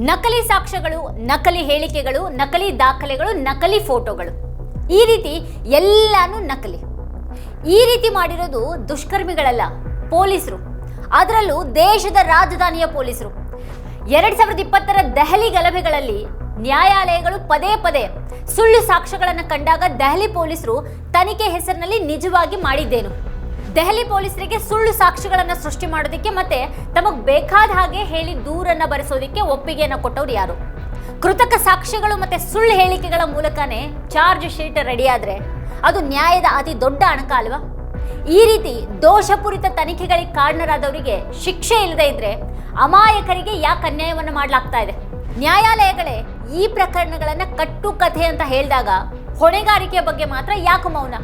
ನಕಲಿ ಸಾಕ್ಷ್ಯಗಳು, ನಕಲಿ ಹೇಳಿಕೆಗಳು, ನಕಲಿ ದಾಖಲೆಗಳು, ನಕಲಿ ಫೋಟೋಗಳು, ಈ ರೀತಿ ಎಲ್ಲಾನು ನಕಲಿ. ಈ ರೀತಿ ಮಾಡಿರೋದು ದುಷ್ಕರ್ಮಿಗಳಲ್ಲ, ಪೊಲೀಸರು. ಅದರಲ್ಲೂ ದೇಶದ ರಾಜಧಾನಿಯ ಪೊಲೀಸರು. 2020ರ ದೆಹಲಿ ಗಲಭೆಗಳಲ್ಲಿ ನ್ಯಾಯಾಲಯಗಳು ಪದೇ ಪದೇ ಸುಳ್ಳು ಸಾಕ್ಷ್ಯಗಳನ್ನು ಕಂಡಾಗ ದೆಹಲಿ ಪೊಲೀಸರು ತನಿಖೆ ಹೆಸರಿನಲ್ಲಿ ನಿಜವಾಗಿ ಮಾಡಿದ್ದೇನು? ದೆಹಲಿ ಪೊಲೀಸರಿಗೆ ಸುಳ್ಳು ಸಾಕ್ಷ್ಯಗಳನ್ನು ಸೃಷ್ಟಿ ಮಾಡೋದಕ್ಕೆ ಮತ್ತೆ ತಮಗೆ ಬೇಕಾದ ಹಾಗೆ ಹೇಳಿ ದೂರನ್ನ ಬರೆಸೋದಕ್ಕೆ ಒಪ್ಪಿಗೆಯನ್ನು ಕೊಟ್ಟವ್ರು ಯಾರು? ಕೃತಕ ಸಾಕ್ಷ್ಯಗಳು ಮತ್ತೆ ಸುಳ್ಳು ಹೇಳಿಕೆಗಳ ಮೂಲಕನೇ ಚಾರ್ಜ್ ಶೀಟ್ ರೆಡಿ ಆದ್ರೆ ಅದು ನ್ಯಾಯದ ಅತಿ ದೊಡ್ಡ ಅಣಕ ಅಲ್ವಾ? ಈ ರೀತಿ ದೋಷಪೂರಿತ ತನಿಖೆಗಳಿಗೆ ಕಾರಣರಾದವರಿಗೆ ಶಿಕ್ಷೆ ಇಲ್ಲದೆ ಇದ್ರೆ ಅಮಾಯಕರಿಗೆ ಯಾಕೆ ಅನ್ಯಾಯವನ್ನು ಮಾಡಲಾಗ್ತಾ ಇದೆ? ನ್ಯಾಯಾಲಯಗಳೇ ಈ ಪ್ರಕರಣಗಳನ್ನ ಕಟ್ಟು ಕಥೆ ಅಂತ ಹೇಳಿದಾಗ ಹೊಣೆಗಾರಿಕೆಯ ಬಗ್ಗೆ ಮಾತ್ರ ಯಾಕೆ ಮೌನ?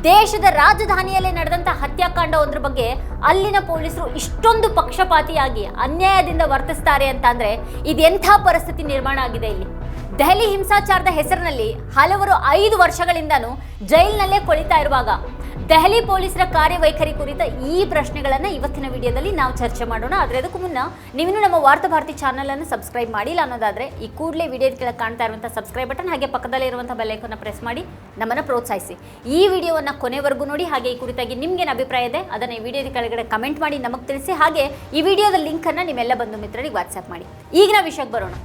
ದೇಶದ ರಾಜಧಾನಿಯಲ್ಲೇ ನಡೆದಂತ ಹತ್ಯಾಕಾಂಡ ಒಂದ್ರ ಬಗ್ಗೆ ಅಲ್ಲಿನ ಪೊಲೀಸರು ಇಷ್ಟೊಂದು ಪಕ್ಷಪಾತಿಯಾಗಿ ಅನ್ಯಾಯದಿಂದ ವರ್ತಿಸ್ತಾರೆ ಅಂತ ಅಂದ್ರೆ ಇದೆಂಥ ಪರಿಸ್ಥಿತಿ ನಿರ್ಮಾಣ ಆಗಿದೆ ಇಲ್ಲಿ. ದೆಹಲಿ ಹಿಂಸಾಚಾರದ ಹೆಸರಿನಲ್ಲಿ ಹಲವರು 5 ವರ್ಷಗಳಿಂದನೂ ಜೈಲಿನಲ್ಲೇ ಕೊಳಿತಾ ಇರುವಾಗ ದೆಹಲಿ ಪೊಲೀಸರ ಕಾರ್ಯವೈಖರಿ ಕುರಿತ ಈ ಪ್ರಶ್ನೆಗಳನ್ನು ಇವತ್ತಿನ ವಿಡಿಯೋದಲ್ಲಿ ನಾವು ಚರ್ಚೆ ಮಾಡೋಣ. ಆದರೆ ಅದಕ್ಕೂ ಮುನ್ನ ನೀವಿನ್ನೂ ನಮ್ಮ ವಾರ್ತಾ ಭಾರತಿ ಚಾನಲ್ ಅನ್ನು ಸಬ್ಸ್ಕ್ರೈಬ್ ಮಾಡಿಲ್ಲ ಅನ್ನೋದಾದ್ರೆ ಈ ಕೂಡಲೇ ವಿಡಿಯೋದ ಕೆಳಗೆ ಕಾಣ್ತಾ ಇರುವಂತಹ ಸಬ್ಸ್ಕ್ರೈಬ್ ಬಟನ್ ಹಾಗೆ ಪಕ್ಕದಲ್ಲೇ ಇರುವಂತಹ ಬೆಲ್ ಐಕಾನ್ ಪ್ರೆಸ್ ಮಾಡಿ ನಮ್ಮನ್ನು ಪ್ರೋತ್ಸಾಹಿಸಿ. ಈ ವಿಡಿಯೋವನ್ನು ಕೊನೆವರೆಗೂ ನೋಡಿ. ಹಾಗೆ ಈ ಕುರಿತಾಗಿ ನಿಮ್ಗೇನು ಅಭಿಪ್ರಾಯ ಇದೆ ಅದನ್ನು ಈ ವಿಡಿಯೋದ ಕೆಳಗಡೆ ಕಮೆಂಟ್ ಮಾಡಿ ನಮಗೆ ತಿಳಿಸಿ. ಹಾಗೆ ಈ ವಿಡಿಯೋದ ಲಿಂಕ್ ಅನ್ನು ನಿಮ್ಮೆಲ್ಲ ಬಂಧು ಮಿತ್ರರಿಗೆ ವಾಟ್ಸ್ಆಪ್ ಮಾಡಿ. ಈಗಿನ ವಿಷಯಕ್ಕೆ ಬರೋಣ.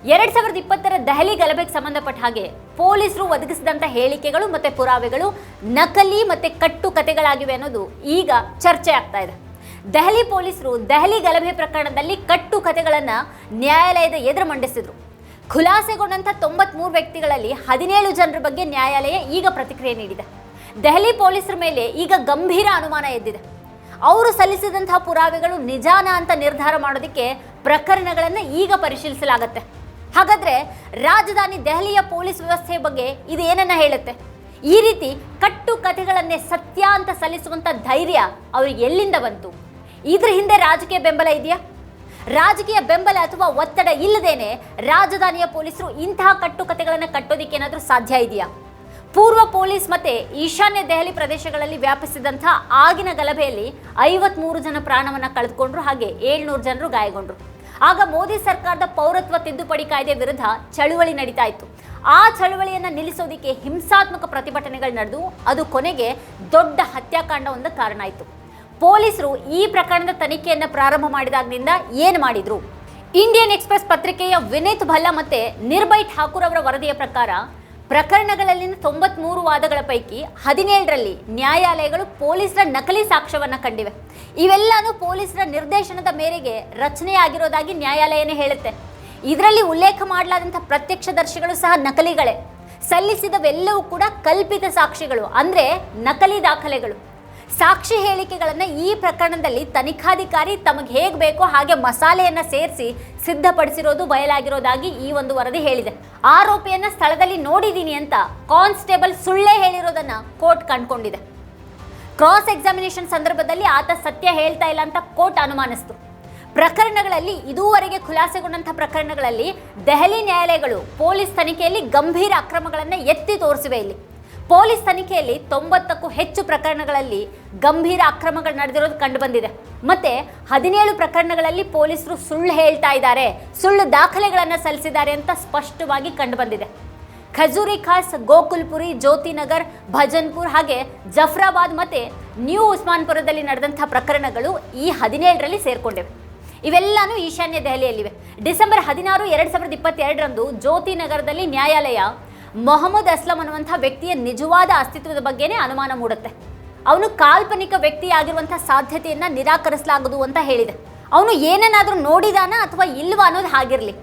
2020ರ ದೆಹಲಿ ಗಲಭೆಗೆ ಸಂಬಂಧಪಟ್ಟ ಹಾಗೆ ಪೊಲೀಸರು ಒದಗಿಸಿದಂತ ಹೇಳಿಕೆಗಳು ಮತ್ತೆ ಪುರಾವೆಗಳು ನಕಲಿ ಮತ್ತೆ ಕಟ್ಟು ಕತೆಗಳಾಗಿವೆ ಅನ್ನೋದು ಈಗ ಚರ್ಚೆ ಆಗ್ತಾ ಇದೆ. ದೆಹಲಿ ಪೊಲೀಸರು ದೆಹಲಿ ಗಲಭೆ ಪ್ರಕರಣದಲ್ಲಿ ಕಟ್ಟು ಕತೆಗಳನ್ನ ನ್ಯಾಯಾಲಯದ ಎದುರು ಮಂಡಿಸಿದ್ರು. ಖುಲಾಸೆಗೊಂಡಂತ 93 ವ್ಯಕ್ತಿಗಳಲ್ಲಿ 17 ಜನರ ಬಗ್ಗೆ ನ್ಯಾಯಾಲಯ ಈಗ ಪ್ರತಿಕ್ರಿಯೆ ನೀಡಿದೆ. ದೆಹಲಿ ಪೊಲೀಸರ ಮೇಲೆ ಈಗ ಗಂಭೀರ ಅನುಮಾನ ಎದ್ದಿದೆ. ಅವರು ಸಲ್ಲಿಸಿದಂತಹ ಪುರಾವೆಗಳು ನಿಜಾನ ಅಂತ ನಿರ್ಧಾರ ಮಾಡೋದಕ್ಕೆ ಪ್ರಕರಣಗಳನ್ನು ಈಗ ಪರಿಶೀಲಿಸಲಾಗುತ್ತೆ. ಹಾಗಾದ್ರೆ ರಾಜಧಾನಿ ದೆಹಲಿಯ ಪೊಲೀಸ್ ವ್ಯವಸ್ಥೆಯ ಬಗ್ಗೆ ಇದು ಏನನ್ನ ಹೇಳುತ್ತೆ? ಈ ರೀತಿ ಕಟ್ಟು ಕಥೆಗಳನ್ನೇ ಸತ್ಯ ಅಂತ ಸಲ್ಲಿಸುವಂತ ಧೈರ್ಯ ಅವ್ರಿಗೆ ಎಲ್ಲಿಂದ ಬಂತು? ಇದ್ರ ಹಿಂದೆ ರಾಜಕೀಯ ಬೆಂಬಲ ಇದೆಯಾ? ರಾಜಕೀಯ ಬೆಂಬಲ ಅಥವಾ ಒತ್ತಡ ಇಲ್ಲದೇನೆ ರಾಜಧಾನಿಯ ಪೊಲೀಸರು ಇಂತಹ ಕಟ್ಟು ಕಥೆಗಳನ್ನು ಕಟ್ಟೋದಿಕ್ಕೆ ಏನಾದರೂ ಸಾಧ್ಯ ಇದೆಯಾ? ಪೂರ್ವ ಪೊಲೀಸ್ ಮತ್ತೆ ಈಶಾನ್ಯ ದೆಹಲಿ ಪ್ರದೇಶಗಳಲ್ಲಿ ವ್ಯಾಪಿಸಿದಂತಹ ಆಗಿನ ಗಲಭೆಯಲ್ಲಿ 53 ಜನ ಪ್ರಾಣವನ್ನ ಕಳೆದುಕೊಂಡ್ರು, ಹಾಗೆ 700 ಜನರು ಗಾಯಗೊಂಡ್ರು. ಆಗ ಮೋದಿ ಸರ್ಕಾರದ ಪೌರತ್ವ ತಿದ್ದುಪಡಿ ಕಾಯ್ದೆ ವಿರುದ್ಧ ಚಳುವಳಿ ನಡೀತಾ ಇತ್ತು. ಆ ಚಳುವಳಿಯನ್ನ ನಿಲ್ಲಿಸೋದಿಕ್ಕೆ ಹಿಂಸಾತ್ಮಕ ಪ್ರತಿಭಟನೆಗಳು ನಡೆದು ಅದು ಕೊನೆಗೆ ದೊಡ್ಡ ಹತ್ಯಾಕಾಂಡ ಒಂದು ಕಾರಣ ಆಯಿತು. ಪೊಲೀಸರು ಈ ಪ್ರಕರಣದ ತನಿಖೆಯನ್ನ ಪ್ರಾರಂಭ ಮಾಡಿದಾಗಿನಿಂದ ಏನು ಮಾಡಿದ್ರು? ಇಂಡಿಯನ್ ಎಕ್ಸ್‌ಪ್ರೆಸ್ ಪತ್ರಿಕೆಯ ವಿನೀತ್ ಭಲ್ಲಾ ಮತ್ತೆ ನಿರ್ಭಯ್ ಠಾಕೂರ್ ಅವರ ವರದಿಯ ಪ್ರಕಾರ ಪ್ರಕರಣಗಳಲ್ಲಿನ 93 ವಾದಗಳ ಪೈಕಿ 17ರಲ್ಲಿ ನ್ಯಾಯಾಲಯಗಳು ಪೊಲೀಸರ ನಕಲಿ ಸಾಕ್ಷ್ಯವನ್ನ ಕಂಡಿವೆ. ಇವೆಲ್ಲಾನು ಪೊಲೀಸರ ನಿರ್ದೇಶನದ ಮೇರೆಗೆ ರಚನೆಯಾಗಿರೋದಾಗಿ ನ್ಯಾಯಾಲಯನೇ ಹೇಳುತ್ತೆ. ಇದರಲ್ಲಿ ಉಲ್ಲೇಖ ಮಾಡಲಾದಂಥ ಪ್ರತ್ಯಕ್ಷದರ್ಶಿಗಳು ಸಹ ನಕಲಿಗಳೇ. ಸಲ್ಲಿಸಿದವೆಲ್ಲವೂ ಕೂಡ ಕಲ್ಪಿತ ಸಾಕ್ಷಿಗಳು, ಅಂದ್ರೆ ನಕಲಿ ದಾಖಲೆಗಳು. ಸಾಕ್ಷಿ ಹೇಳಿಕೆಗಳನ್ನು ಈ ಪ್ರಕರಣದಲ್ಲಿ ತನಿಖಾಧಿಕಾರಿ ತಮಗೆ ಹೇಗೆ ಬೇಕೋ ಹಾಗೆ ಮಸಾಲೆಯನ್ನ ಸೇರಿಸಿ ಸಿದ್ಧಪಡಿಸಿರೋದು ಬಯಲಾಗಿರೋದಾಗಿ ಈ ಒಂದು ವರದಿ ಹೇಳಿದೆ. ಆರೋಪಿಯನ್ನ ಸ್ಥಳದಲ್ಲಿ ನೋಡಿದ್ದೀನಿ ಅಂತ ಕಾನ್ಸ್ಟೇಬಲ್ ಸುಳ್ಳೇ ಹೇಳಿರೋದನ್ನ ಕೋರ್ಟ್ ಕಂಡುಕೊಂಡಿದೆ. ಕ್ರಾಸ್ ಎಕ್ಸಾಮಿನೇಷನ್ ಸಂದರ್ಭದಲ್ಲಿ ಆತ ಸತ್ಯ ಹೇಳ್ತಾ ಇಲ್ಲ ಅಂತ ಕೋರ್ಟ್ ಅನುಮಾನಿಸಿತು. ಪ್ರಕರಣಗಳಲ್ಲಿ ಇದುವರೆಗೆ ಖುಲಾಸೆಗೊಂಡಂತಹ ಪ್ರಕರಣಗಳಲ್ಲಿ ದೆಹಲಿ ನ್ಯಾಯಾಲಯಗಳು ಪೊಲೀಸ್ ತನಿಖೆಯಲ್ಲಿ ಗಂಭೀರ ಅಕ್ರಮಗಳನ್ನು ಎತ್ತಿ ತೋರಿಸಿವೆ. ಇಲ್ಲಿ ಪೊಲೀಸ್ ತನಿಖೆಯಲ್ಲಿ 90ಕ್ಕೂ ಹೆಚ್ಚು ಪ್ರಕರಣಗಳಲ್ಲಿ ಗಂಭೀರ ಅಕ್ರಮಗಳು ನಡೆದಿರೋದು ಕಂಡು ಬಂದಿದೆ. ಮತ್ತೆ 17 ಪ್ರಕರಣಗಳಲ್ಲಿ ಪೊಲೀಸರು ಸುಳ್ಳು ಹೇಳ್ತಾ ಇದ್ದಾರೆ, ಸುಳ್ಳು ದಾಖಲೆಗಳನ್ನು ಸಲ್ಲಿಸಿದ್ದಾರೆ ಅಂತ ಸ್ಪಷ್ಟವಾಗಿ ಕಂಡು ಬಂದಿದೆ. ಖಜೂರಿ ಖಾಸ್, ಗೋಕುಲ್ಪುರಿ, ಜ್ಯೋತಿನಗರ್, ಭಜನ್ಪುರ್ ಹಾಗೆ ಜಫ್ರಾಬಾದ್ ಮತ್ತೆ ನ್ಯೂ ಉಸ್ಮಾನ್ಪುರದಲ್ಲಿ ನಡೆದಂತಹ ಪ್ರಕರಣಗಳು ಈ 17ರಲ್ಲಿ ಸೇರ್ಕೊಂಡಿವೆ. ಇವೆಲ್ಲಾನು ಈಶಾನ್ಯ ದೆಹಲಿಯಲ್ಲಿವೆ. ಡಿಸೆಂಬರ್ 16, 2022ರಂದು ಜ್ಯೋತಿನಗರದಲ್ಲಿ ನ್ಯಾಯಾಲಯ ಮೊಹಮ್ಮದ್ ಅಸ್ಲಂ ಅನ್ನುವಂಥ ವ್ಯಕ್ತಿಯ ನಿಜವಾದ ಅಸ್ತಿತ್ವದ ಬಗ್ಗೆನೇ ಅನುಮಾನ ಮೂಡುತ್ತೆ. ಅವನು ಕಾಲ್ಪನಿಕ ವ್ಯಕ್ತಿಯಾಗಿರುವಂತಹ ಸಾಧ್ಯತೆಯನ್ನ ನಿರಾಕರಿಸಲಾಗದು ಅಂತ ಹೇಳಿದೆ. ಅವನು ಏನನ್ನಾದ್ರೂ ನೋಡಿದಾನ ಅಥವಾ ಇಲ್ವಾ ಅನ್ನೋದು ಹಾಗಿರ್ಲಿ,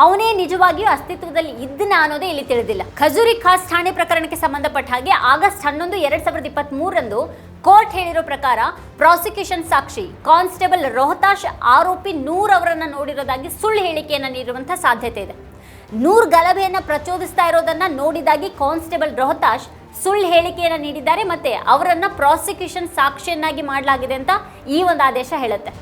ಅವನೇ ನಿಜವಾಗಿಯೂ ಅಸ್ತಿತ್ವದಲ್ಲಿ ಇದ್ದನ ಅನ್ನೋದೇ ಇಲ್ಲಿ ತಿಳಿದಿಲ್ಲ. ಖಜೂರಿ ಖಾಸ್ ಠಾಣೆ ಪ್ರಕರಣಕ್ಕೆ ಸಂಬಂಧಪಟ್ಟ ಹಾಗೆ ಆಗಸ್ಟ್ 11, 2023ರಂದು ಕೋರ್ಟ್ ಹೇಳಿರೋ ಪ್ರಕಾರ ಪ್ರಾಸಿಕ್ಯೂಷನ್ ಸಾಕ್ಷಿ ಕಾನ್ಸ್ಟೇಬಲ್ ರೋಹತಾಶ್ ಆರೋಪಿ ನೂರ್ ಅವರನ್ನ ನೋಡಿರೋದಾಗಿ ಸುಳ್ಳು ಹೇಳಿಕೆಯನ್ನ ನೀಡುವಂತಹ ಸಾಧ್ಯತೆ ಇದೆ. ನೂರ್ ಗಲಭೆಯನ್ನ ಪ್ರಚೋದಿಸ್ತಾ ಇರೋದನ್ನ ನೋಡಿದಾಗಿ ಕಾನ್ಸ್ಟೇಬಲ್ ರೋಹತಾಶ್ ಸುಳ್ಳು ಹೇಳಿಕೆಯನ್ನ ನೀಡಿದ್ದಾರೆ ಮತ್ತೆ ಅವರನ್ನ ಪ್ರಾಸಿಕ್ಯೂಷನ್ ಸಾಕ್ಷಿಯನ್ನಾಗಿ ಮಾಡಲಾಗಿದೆ ಅಂತ ಈ ಒಂದು ಆದೇಶ ಹೇಳುತ್ತೆ.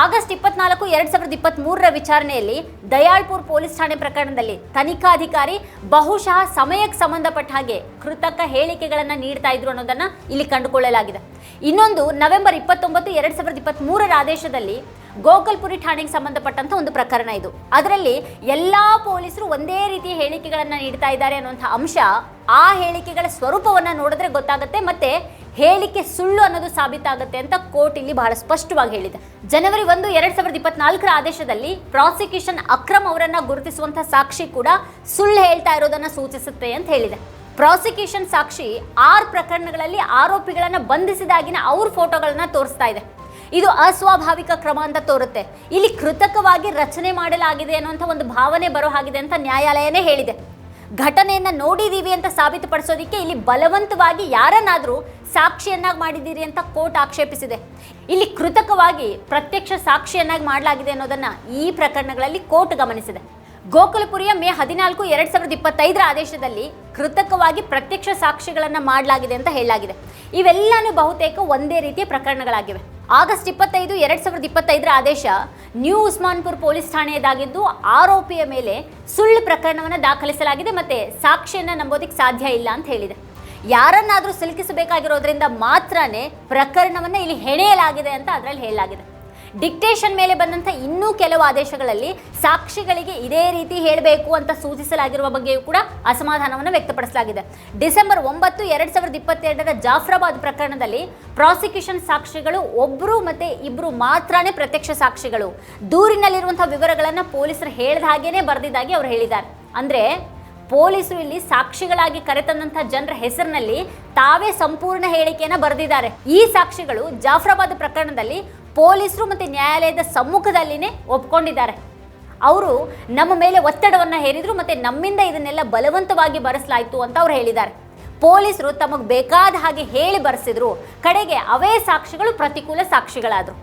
ಆಗಸ್ಟ್ 24, 2023ರ ವಿಚಾರಣೆಯಲ್ಲಿ ದಯಾಳ್ಪುರ್ ಪೊಲೀಸ್ ಠಾಣೆ ಪ್ರಕರಣದಲ್ಲಿ ತನಿಖಾಧಿಕಾರಿ ಬಹುಶಃ ಸಮಯಕ್ಕೆ ಸಂಬಂಧಪಟ್ಟ ಹಾಗೆ ಕೃತಕ ಹೇಳಿಕೆಗಳನ್ನು ನೀಡ್ತಾ ಇದ್ರು ಅನ್ನೋದನ್ನ ಇಲ್ಲಿ ಕಂಡುಕೊಳ್ಳಲಾಗಿದೆ. ಇನ್ನೊಂದು ನವೆಂಬರ್ 29, 2023ರ ಆದೇಶದಲ್ಲಿ ಗೋಕಲ್ಪುರಿ ಠಾಣೆಗೆ ಸಂಬಂಧಪಟ್ಟಂತ ಒಂದು ಪ್ರಕರಣ ಇದು. ಅದರಲ್ಲಿ ಎಲ್ಲಾ ಪೊಲೀಸರು ಒಂದೇ ರೀತಿಯ ಹೇಳಿಕೆಗಳನ್ನ ನೀಡ್ತಾ ಇದ್ದಾರೆ ಅನ್ನುವಂಥ ಅಂಶ, ಆ ಹೇಳಿಕೆಗಳ ಸ್ವರೂಪವನ್ನ ನೋಡಿದ್ರೆ ಗೊತ್ತಾಗುತ್ತೆ, ಮತ್ತೆ ಹೇಳಿಕೆ ಸುಳ್ಳು ಅನ್ನೋದು ಸಾಬೀತಾಗುತ್ತೆ ಅಂತ ಕೋರ್ಟ್ ಇಲ್ಲಿ ಬಹಳ ಸ್ಪಷ್ಟವಾಗಿ ಹೇಳಿದೆ. ಜನವರಿ 1, 2024 ಆದೇಶದಲ್ಲಿ ಪ್ರಾಸಿಕ್ಯೂಷನ್ ಅಕ್ರಮ್ ಅವರನ್ನ ಗುರುತಿಸುವಂತಹ ಸಾಕ್ಷಿ ಕೂಡ ಸುಳ್ಳು ಹೇಳ್ತಾ ಇರೋದನ್ನ ಸೂಚಿಸುತ್ತೆ ಅಂತ ಹೇಳಿದೆ. ಪ್ರಾಸಿಕ್ಯೂಷನ್ ಸಾಕ್ಷಿ 6 ಪ್ರಕರಣಗಳಲ್ಲಿ ಆರೋಪಿಗಳನ್ನ ಬಂಧಿಸಿದಾಗಿನ ಅವ್ರ ಫೋಟೋಗಳನ್ನ ತೋರಿಸ್ತಾ ಇದೆ. ಇದು ಅಸ್ವಾಭಾವಿಕ ಕ್ರಮ ಅಂತ ತೋರುತ್ತೆ. ಇಲ್ಲಿ ಕೃತಕವಾಗಿ ರಚನೆ ಮಾಡಲಾಗಿದೆ ಅನ್ನುವಂಥ ಒಂದು ಭಾವನೆ ಬರೋ ಹಾಗಿದೆ ಅಂತ ನ್ಯಾಯಾಲಯನೇ ಹೇಳಿದೆ. ಘಟನೆಯನ್ನ ನೋಡಿದೀವಿ ಅಂತ ಸಾಬೀತುಪಡಿಸೋದಿಕ್ಕೆ ಇಲ್ಲಿ ಬಲವಂತವಾಗಿ ಯಾರನ್ನಾದ್ರೂ ಸಾಕ್ಷಿಯನ್ನಾಗಿ ಮಾಡಿದ್ದೀರಿ ಅಂತ ಕೋರ್ಟ್ ಆಕ್ಷೇಪಿಸಿದೆ. ಇಲ್ಲಿ ಕೃತಕವಾಗಿ ಪ್ರತ್ಯಕ್ಷ ಸಾಕ್ಷಿಯನ್ನಾಗಿ ಮಾಡಲಾಗಿದೆ ಅನ್ನೋದನ್ನ ಈ ಪ್ರಕರಣಗಳಲ್ಲಿ ಕೋರ್ಟ್ ಗಮನಿಸಿದೆ. ಗೋಕುಲಪುರಿಯ ಮೇ 14, 2025 ಆದೇಶದಲ್ಲಿ ಕೃತಕವಾಗಿ ಪ್ರತ್ಯಕ್ಷ ಸಾಕ್ಷಿಗಳನ್ನ ಮಾಡಲಾಗಿದೆ ಅಂತ ಹೇಳಲಾಗಿದೆ. ಇವೆಲ್ಲನೂ ಬಹುತೇಕ ಒಂದೇ ರೀತಿಯ ಪ್ರಕರಣಗಳಾಗಿವೆ. ಆಗಸ್ಟ್ 25, 2025 ಆದೇಶ ನ್ಯೂ ಉಸ್ಮಾನ್ಪುರ್ ಪೊಲೀಸ್ ಠಾಣೆಯದಾಗಿದ್ದು ಆರೋಪಿಯ ಮೇಲೆ ಸುಳ್ಳು ಪ್ರಕರಣವನ್ನು ದಾಖಲಿಸಲಾಗಿದೆ ಮತ್ತೆ ಸಾಕ್ಷಿಯನ್ನ ನಂಬೋದಕ್ಕೆ ಸಾಧ್ಯ ಇಲ್ಲ ಅಂತ ಹೇಳಿದೆ. ಯಾರನ್ನಾದ್ರೂ ಸಿಲುಕಿಸಬೇಕಾಗಿರೋದ್ರಿಂದ ಮಾತ್ರನೇ ಪ್ರಕರಣವನ್ನ ಇಲ್ಲಿ ಹೆಣೆಯಲಾಗಿದೆ ಅಂತ ಅದರಲ್ಲಿ ಹೇಳಲಾಗಿದೆ. ಡಿಕ್ಟೇಷನ್ ಮೇಲೆ ಬಂದಂಥ ಇನ್ನೂ ಕೆಲವು ಆದೇಶಗಳಲ್ಲಿ ಸಾಕ್ಷಿಗಳಿಗೆ ಇದೇ ರೀತಿ ಹೇಳಬೇಕು ಅಂತ ಸೂಚಿಸಲಾಗಿರುವ ಬಗ್ಗೆಯೂ ಕೂಡ ಅಸಮಾಧಾನವನ್ನು ವ್ಯಕ್ತಪಡಿಸಲಾಗಿದೆ. ಡಿಸೆಂಬರ್ 9, 2022 ಜಾಫ್ರಾಬಾದ್ ಪ್ರಕರಣದಲ್ಲಿ ಪ್ರಾಸಿಕ್ಯೂಷನ್ ಸಾಕ್ಷಿಗಳು ಒಬ್ಬರು ಮತ್ತೆ ಇಬ್ಬರು ಮಾತ್ರನೇ ಪ್ರತ್ಯಕ್ಷ ಸಾಕ್ಷಿಗಳು. ದೂರಿನಲ್ಲಿರುವಂತಹ ವಿವರಗಳನ್ನು ಪೊಲೀಸರು ಹೇಳಿದ ಹಾಗೇನೆ ಬರೆದಿದ್ದಾಗಿ ಅವರು ಹೇಳಿದ್ದಾರೆ. ಅಂದ್ರೆ ಪೊಲೀಸರು ಇಲ್ಲಿ ಸಾಕ್ಷಿಗಳಾಗಿ ಕರೆತಂದಂತಹ ಜನರ ಹೆಸರಿನಲ್ಲಿ ತಾವೇ ಸಂಪೂರ್ಣ ಹೇಳಿಕೆಯನ್ನು ಬರೆದಿದ್ದಾರೆ. ಈ ಸಾಕ್ಷಿಗಳು ಜಾಫ್ರಾಬಾದ್ ಪ್ರಕರಣದಲ್ಲಿ ಪೊಲೀಸರು ಮತ್ತು ನ್ಯಾಯಾಲಯದ ಸಮ್ಮುಖದಲ್ಲಿನೇ ಒಪ್ಕೊಂಡಿದ್ದಾರೆ. ಅವರು ನಮ್ಮ ಮೇಲೆ ಒತ್ತಡವನ್ನು ಹೇರಿದ್ರು ಮತ್ತು ನಮ್ಮಿಂದ ಇದನ್ನೆಲ್ಲ ಬಲವಂತವಾಗಿ ಬರೆಸಲಾಯಿತು ಅಂತ ಅವ್ರು ಹೇಳಿದ್ದಾರೆ. ಪೊಲೀಸರು ತಮಗೆ ಬೇಕಾದ ಹಾಗೆ ಹೇಳಿ ಬರೆಸಿದ್ರು. ಕಡೆಗೆ ಅವೇ ಸಾಕ್ಷಿಗಳು ಪ್ರತಿಕೂಲ ಸಾಕ್ಷಿಗಳಾದರು.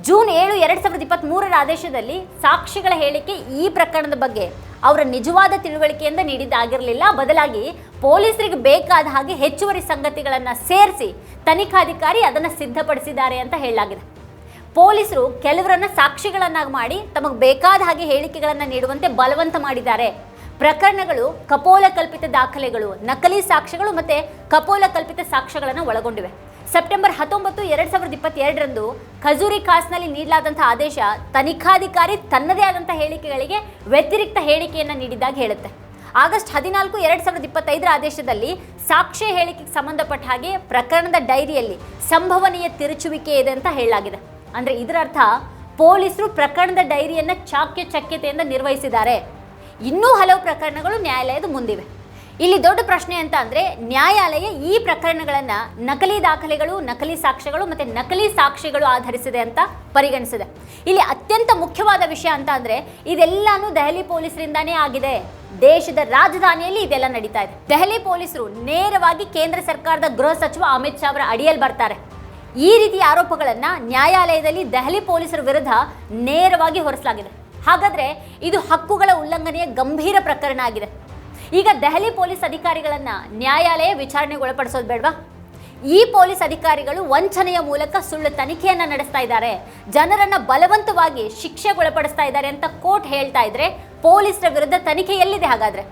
ಜೂನ್ 7, 2023 ಆದೇಶದಲ್ಲಿ ಸಾಕ್ಷಿಗಳ ಹೇಳಿಕೆ ಈ ಪ್ರಕರಣದ ಬಗ್ಗೆ ಅವರ ನಿಜವಾದ ತಿಳುವಳಿಕೆಯಿಂದ ನೀಡಿದ್ದಾಗಿರಲಿಲ್ಲ. ಬದಲಾಗಿ ಪೊಲೀಸರಿಗೆ ಬೇಕಾದ ಹಾಗೆ ಹೆಚ್ಚುವರಿ ಸಂಗತಿಗಳನ್ನು ಸೇರಿಸಿ ತನಿಖಾಧಿಕಾರಿ ಅದನ್ನು ಸಿದ್ಧಪಡಿಸಿದ್ದಾರೆ ಅಂತ ಹೇಳಲಾಗಿದೆ. ಪೊಲೀಸರು ಕೆಲವರನ್ನ ಸಾಕ್ಷಿಗಳನ್ನಾಗಿ ಮಾಡಿ ತಮಗೆ ಬೇಕಾದ ಹಾಗೆ ಹೇಳಿಕೆಗಳನ್ನು ನೀಡುವಂತೆ ಬಲವಂತ ಮಾಡಿದ್ದಾರೆ. ಪ್ರಕರಣಗಳು ಕಪೋಲ ಕಲ್ಪಿತ ದಾಖಲೆಗಳು, ನಕಲಿ ಸಾಕ್ಷ್ಯಗಳು ಮತ್ತೆ ಕಪೋಲ ಕಲ್ಪಿತ ಸಾಕ್ಷ್ಯಗಳನ್ನು ಒಳಗೊಂಡಿವೆ. ಸೆಪ್ಟೆಂಬರ್ 19, 2022 ಖಜೂರಿ ಖಾಸ್ನಲ್ಲಿ ನೀಡಲಾದಂತಹ ಆದೇಶ ತನಿಖಾಧಿಕಾರಿ ತನ್ನದೇ ಆದಂತಹ ಹೇಳಿಕೆಗಳಿಗೆ ವ್ಯತಿರಿಕ್ತ ಹೇಳಿಕೆಯನ್ನು ನೀಡಿದ್ದಾಗಿ ಹೇಳುತ್ತೆ. ಆಗಸ್ಟ್ 14, 2025 ಆದೇಶದಲ್ಲಿ ಸಾಕ್ಷ್ಯ ಹೇಳಿಕೆಗೆ ಸಂಬಂಧಪಟ್ಟ ಹಾಗೆ ಪ್ರಕರಣದ ಡೈರಿಯಲ್ಲಿ ಸಂಭವನೀಯ ತಿರುಚುವಿಕೆ ಇದೆ ಅಂತ ಹೇಳಲಾಗಿದೆ. ಅಂದ್ರೆ ಇದರ ಅರ್ಥ ಪೊಲೀಸರು ಪ್ರಕರಣದ ಡೈರಿಯನ್ನ ಚಾಕ್ಯಚಕ್ಯತೆಯಿಂದ ನಿರ್ವಹಿಸಿದ್ದಾರೆ. ಇನ್ನೂ ಹಲವು ಪ್ರಕರಣಗಳು ನ್ಯಾಯಾಲಯದ ಮುಂದಿವೆ. ಇಲ್ಲಿ ದೊಡ್ಡ ಪ್ರಶ್ನೆ ಅಂತ ಅಂದ್ರೆ ನ್ಯಾಯಾಲಯ ಈ ಪ್ರಕರಣಗಳನ್ನ ನಕಲಿ ದಾಖಲೆಗಳು, ನಕಲಿ ಸಾಕ್ಷ್ಯಗಳು ಮತ್ತೆ ನಕಲಿ ಸಾಕ್ಷಿಗಳು ಆಧರಿಸಿದೆ ಅಂತ ಪರಿಗಣಿಸಿದೆ. ಇಲ್ಲಿ ಅತ್ಯಂತ ಮುಖ್ಯವಾದ ವಿಷಯ ಅಂತ ಅಂದ್ರೆ ಇದೆಲ್ಲಾನು ದೆಹಲಿ ಪೊಲೀಸರಿಂದಾನೇ ಆಗಿದೆ. ದೇಶದ ರಾಜಧಾನಿಯಲ್ಲಿ ಇದೆಲ್ಲ ನಡೀತಾ ಇದೆ. ದೆಹಲಿ ಪೊಲೀಸರು ನೇರವಾಗಿ ಕೇಂದ್ರ ಸರ್ಕಾರದ ಗೃಹ ಸಚಿವ ಅಮಿತ್ ಶಾ ಅವರ ಅಡಿಯಲ್ಲಿ ಬರ್ತಾರೆ. ಈ ರೀತಿಯ ಆರೋಪಗಳನ್ನ ನ್ಯಾಯಾಲಯದಲ್ಲಿ ದೆಹಲಿ ಪೊಲೀಸರ ವಿರುದ್ಧ ನೇರವಾಗಿ ಹೊರಿಸಲಾಗಿದೆ. ಹಾಗಾದ್ರೆ ಇದು ಹಕ್ಕುಗಳ ಉಲ್ಲಂಘನೆಯ ಗಂಭೀರ ಪ್ರಕರಣ ಆಗಿದೆ. ಈಗ ದೆಹಲಿ ಪೊಲೀಸ್ ಅಧಿಕಾರಿಗಳನ್ನ ನ್ಯಾಯಾಲಯ ವಿಚಾರಣೆಗೆ ಒಳಪಡಿಸೋದು ಬೇಡವಾ? ಈ ಪೊಲೀಸ್ ಅಧಿಕಾರಿಗಳು ವಂಚನೆಯ ಮೂಲಕ ಸುಳ್ಳು ತನಿಖೆಯನ್ನ ನಡೆಸ್ತಾ ಇದ್ದಾರೆ, ಜನರನ್ನ ಬಲವಂತವಾಗಿ ಶಿಕ್ಷೆಗೊಳಪಡಿಸ್ತಾ ಇದ್ದಾರೆ ಅಂತ ಕೋರ್ಟ್ ಹೇಳ್ತಾ ಇದ್ರೆ ಪೊಲೀಸರ ವಿರುದ್ಧ ತನಿಖೆ ಎಲ್ಲಿದೆ? ಹಾಗಾದ್ರೆ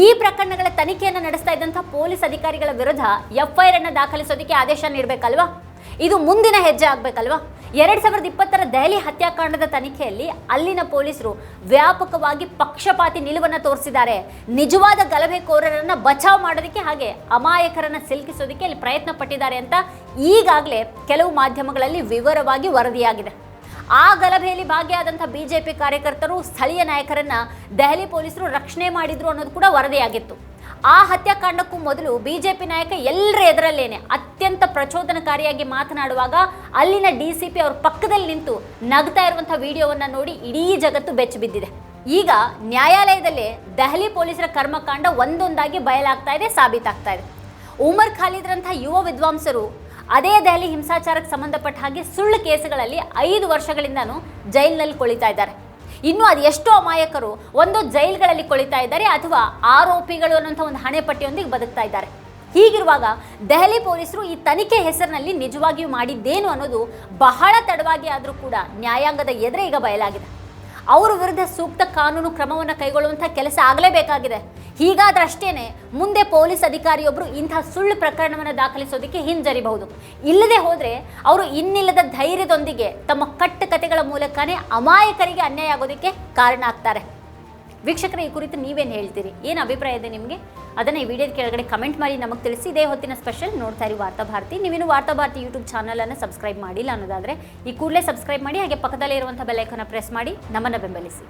ಈ ಪ್ರಕರಣಗಳ ತನಿಖೆಯನ್ನು ನಡೆಸ್ತಾ ಇದ್ದಂತಹ ಪೊಲೀಸ್ ಅಧಿಕಾರಿಗಳ ವಿರುದ್ಧ FIR ಅನ್ನು ದಾಖಲಿಸೋದಕ್ಕೆ ಆದೇಶ ನೀಡಬೇಕಲ್ವಾ? ಇದು ಮುಂದಿನ ಹೆಜ್ಜೆ ಆಗ್ಬೇಕಲ್ವಾ? 2020 ದೆಹಲಿ ಹತ್ಯಾಕಾಂಡದ ತನಿಖೆಯಲ್ಲಿ ಅಲ್ಲಿನ ಪೊಲೀಸರು ವ್ಯಾಪಕವಾಗಿ ಪಕ್ಷಪಾತಿ ನಿಲುವನ್ನು ತೋರಿಸಿದ್ದಾರೆ. ನಿಜವಾದ ಗಲಭೆಕೋರರನ್ನ ಬಚಾವ್ ಮಾಡೋದಕ್ಕೆ ಹಾಗೆ ಅಮಾಯಕರನ್ನ ಸಿಲುಕಿಸೋದಕ್ಕೆ ಅಲ್ಲಿ ಪ್ರಯತ್ನ ಪಟ್ಟಿದ್ದಾರೆ ಅಂತ ಈಗಾಗಲೇ ಕೆಲವು ಮಾಧ್ಯಮಗಳಲ್ಲಿ ವಿವರವಾಗಿ ವರದಿಯಾಗಿದೆ. ಆ ಗಲಭೆಯಲ್ಲಿ ಭಾಗಿಯಾದಂಥ ಬಿಜೆಪಿ ಕಾರ್ಯಕರ್ತರು, ಸ್ಥಳೀಯ ನಾಯಕರನ್ನ ದೆಹಲಿ ಪೊಲೀಸರು ರಕ್ಷಣೆ ಮಾಡಿದ್ರು ಅನ್ನೋದು ಕೂಡ ವರದಿಯಾಗಿತ್ತು. ಆ ಹತ್ಯಾಕಾಂಡಕ್ಕೂ ಮೊದಲು ಬಿಜೆಪಿ ನಾಯಕ ಎಲ್ಲರ ಎದುರಲ್ಲೇನೆ ಅತ್ಯಂತ ಪ್ರಚೋದನಕಾರಿಯಾಗಿ ಮಾತನಾಡುವಾಗ ಅಲ್ಲಿನ DCP ಅವ್ರ ಪಕ್ಕದಲ್ಲಿ ನಿಂತು ನಗ್ತಾ ಇರುವಂತಹ ವಿಡಿಯೋವನ್ನ ನೋಡಿ ಇಡೀ ಜಗತ್ತು ಬೆಚ್ಚಿ ಬಿದ್ದಿದೆ. ಈಗ ನ್ಯಾಯಾಲಯದಲ್ಲೇ ದೆಹಲಿ ಪೊಲೀಸರ ಕರ್ಮಕಾಂಡ ಒಂದೊಂದಾಗಿ ಬಯಲಾಗ್ತಾ ಇದೆ, ಸಾಬೀತಾಗ್ತಾ ಇದೆ. ಉಮರ್ ಖಾಲಿದ್ರಂತಹ ಯುವ ವಿದ್ವಾಂಸರು ಅದೇ ದೆಹಲಿ ಹಿಂಸಾಚಾರಕ್ಕೆ ಸಂಬಂಧಪಟ್ಟ ಹಾಗೆ ಸುಳ್ಳು ಕೇಸುಗಳಲ್ಲಿ 5 ವರ್ಷಗಳಿಂದನೂ ಜೈಲಿನಲ್ಲಿ ಕೊಳಿತಾ ಇದ್ದಾರೆ. ಇನ್ನು ಅದು ಎಷ್ಟೋ ಅಮಾಯಕರು ಒಂದು ಜೈಲ್ಗಳಲ್ಲಿ ಕೊಳಿತಾ ಇದ್ದಾರೆ ಅಥವಾ ಆರೋಪಿಗಳು ಅನ್ನೋಂಥ ಒಂದು ಹಣೆಪಟ್ಟಿಯೊಂದಿಗೆ ಬದುಕ್ತಾ ಇದ್ದಾರೆ. ಹೀಗಿರುವಾಗ ದೆಹಲಿ ಪೊಲೀಸರು ಈ ತನಿಖೆ ಹೆಸರಿನಲ್ಲಿ ನಿಜವಾಗಿಯೂ ಮಾಡಿದ್ದೇನು ಅನ್ನೋದು ಬಹಳ ತಡವಾಗಿ ಆದರೂ ಕೂಡ ನ್ಯಾಯಾಂಗದ ಎದುರೇ ಈಗ ಬಯಲಾಗಿದೆ. ಅವರ ವಿರುದ್ಧ ಸೂಕ್ತ ಕಾನೂನು ಕ್ರಮವನ್ನು ಕೈಗೊಳ್ಳುವಂಥ ಕೆಲಸ ಆಗಲೇಬೇಕಾಗಿದೆ. ಹೀಗಾದ್ರಷ್ಟೇನೆ ಮುಂದೆ ಪೊಲೀಸ್ ಅಧಿಕಾರಿಯೊಬ್ಬರು ಇಂತಹ ಸುಳ್ಳು ಪ್ರಕರಣವನ್ನು ದಾಖಲಿಸೋದಕ್ಕೆ ಹಿಂಜರಿಬಹುದು. ಇಲ್ಲದೆ ಹೋದರೆ ಅವರು ಇನ್ನಿಲ್ಲದ ಧೈರ್ಯದೊಂದಿಗೆ ತಮ್ಮ ಕಟ್ಟುಕತೆಗಳ ಮೂಲಕನೇ ಅಮಾಯಕರಿಗೆ ಅನ್ಯಾಯ ಆಗೋದಕ್ಕೆ ಕಾರಣ ಆಗ್ತಾರೆ. ವೀಕ್ಷಕರ, ಈ ಕುರಿತು ನೀವೇನು ಹೇಳ್ತೀರಿ? ಏನು ಅಭಿಪ್ರಾಯ ಇದೆ ನಿಮಗೆ? ಅದನ್ನು ಈ ವಿಡಿಯೋದ ಕೆಳಗಡೆ ಕಮೆಂಟ್ ಮಾಡಿ ನಮಗೆ ತಿಳಿಸಿ. ಇದೇ ಹೊತ್ತಿನ ಸ್ಪೆಷಲ್ ನೋಡ್ತಾ ಇರಿ ವಾರ್ತಾಭಾರತಿ. ನೀವೇನು ವಾರ್ತಾಭಾರತಿ ಯೂಟ್ಯೂಬ್ ಚಾನಲನ್ನು ಸಬ್ಸ್ಕ್ರೈಬ್ ಮಾಡಿಲ್ಲ ಅನ್ನೋದಾದರೆ ಈ ಕೂಡಲೇ ಸಬ್ಸ್ಕ್ರೈಬ್ ಮಾಡಿ, ಹಾಗೆ ಪಕ್ಕದಲ್ಲೇ ಇರುವಂಥ ಬೆಲ್ ಐಕಾನ್ ಪ್ರೆಸ್ ಮಾಡಿ ನಮ್ಮನ್ನು ಬೆಂಬಲಿಸಿ.